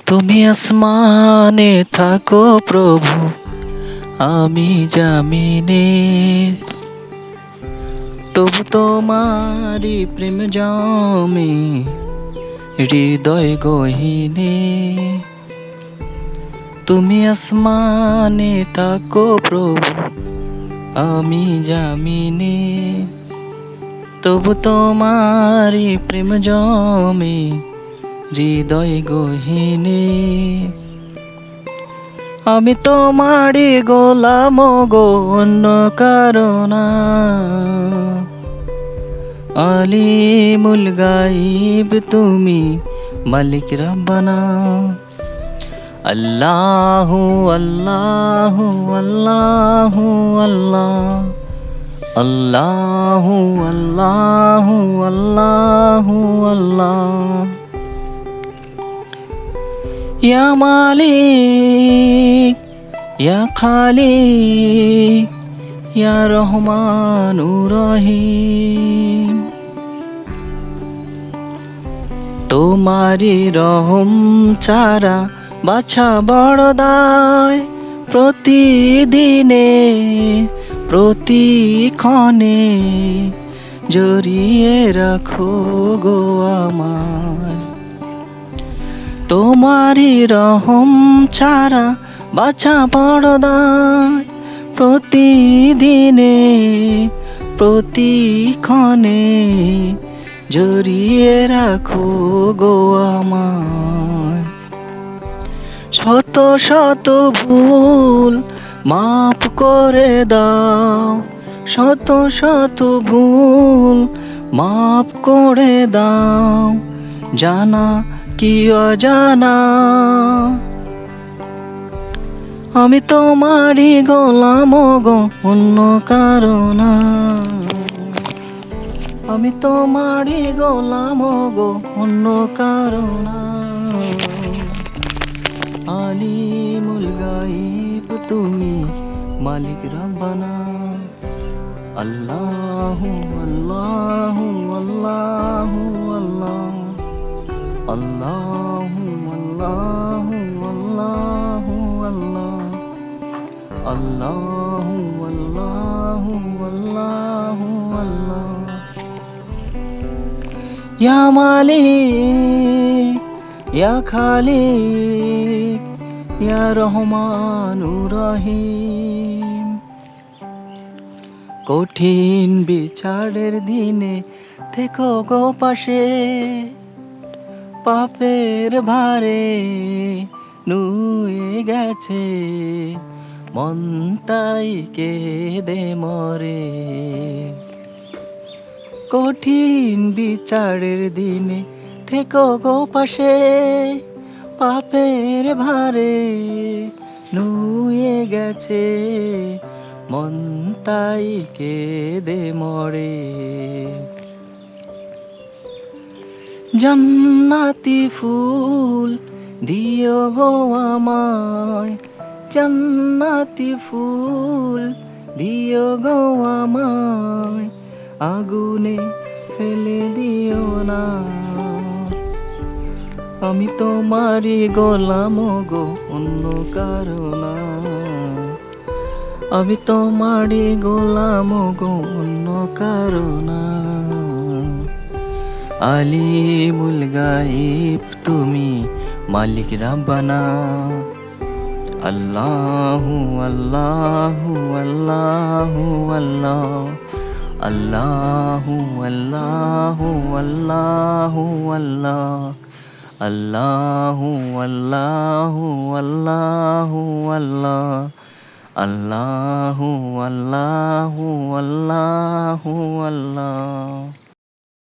তুমি আসমানে থাকো প্রভু, আমি জামিনে। তবু তোমারি প্রেম জমে হৃদয় গহীনে। তুমি আসমানে থাকো প্রভু, আমি জামিনে। তবু তোমারি প্রেম জমে হৃদয় গহীনে। আমি তোমারি গোলাম গো, অন্য কারো না। আলিমুল গাইব তুমি, মালিক রব্বানা। আল্লাহু আল্লাহু আল্লাহু আল্লাহ, আল্লাহু আল্লাহু আল্লাহু আল্লাহ। ইয়া মালিক ইয়া খালিক ইয়া রহমানুর রহিম। তোমারি রহম ছাড়া বাছা বড় দায়। প্রতিদিনে প্রতিক্ষণে জড়িয়ে রাখো গো আমায়। তোমারি রহম ছাড়া বাছা বড় দায়। প্রতিদিনে প্রতিক্ষণে জড়িয়ে রাখো গো আমায়। শত শত ভুল মাফ করে দাও, শত শত ভুল মাফ করে দাও, জানা কি অজানা। আমি তোমারি গোলাম গো, অন্য কারো না। আমি তোমারি গোলাম গো, অন্য কারো না। আলিমুল গাইব তুমি, মালিক রব্বানা। আল্লাহু আল্লাহু আল্লাহু আল্লাহ, আল্লাহু আল্লাহু আল্লাহু আল্লাহ, আল্লাহু আল্লাহু আল্লাহু আল্লাহ। ইয়া মালিক ইয়া খালিক ইয়া রহমানুর রহিম। কঠিন বিচারের দিনে থেকো গো পাশে। পাপের ভারে নুয়ে গেছে মন, তাই কেঁদে মরে। কঠিন বিচারের দিনে থেকো গো পাশে। পাপের ভারে নুয়ে গেছে মন, তাই কেঁদে মরে। জান্নাতি ফুল দিও গো আমায়, জান্নাতি ফুল দিও গো আমায়, আগুনে ফেলে দিও না। আমি তোমারি গোলাম গো, অন্য কারো না। আমি তোমারি গোলাম গো, অন্য কারো না। আলিমুল গাইব তুমি, মালিক রব্বানা। আল্লাহু আল্লাহু আল্লাহু আল্লাহ, আল্লাহু আল্লাহু আল্লাহু আল্লাহ, আল্লাহু আল্লাহু আল্লাহু আল্লাহ, আল্লাহু আল্লাহু আল্লাহু আল্লাহ।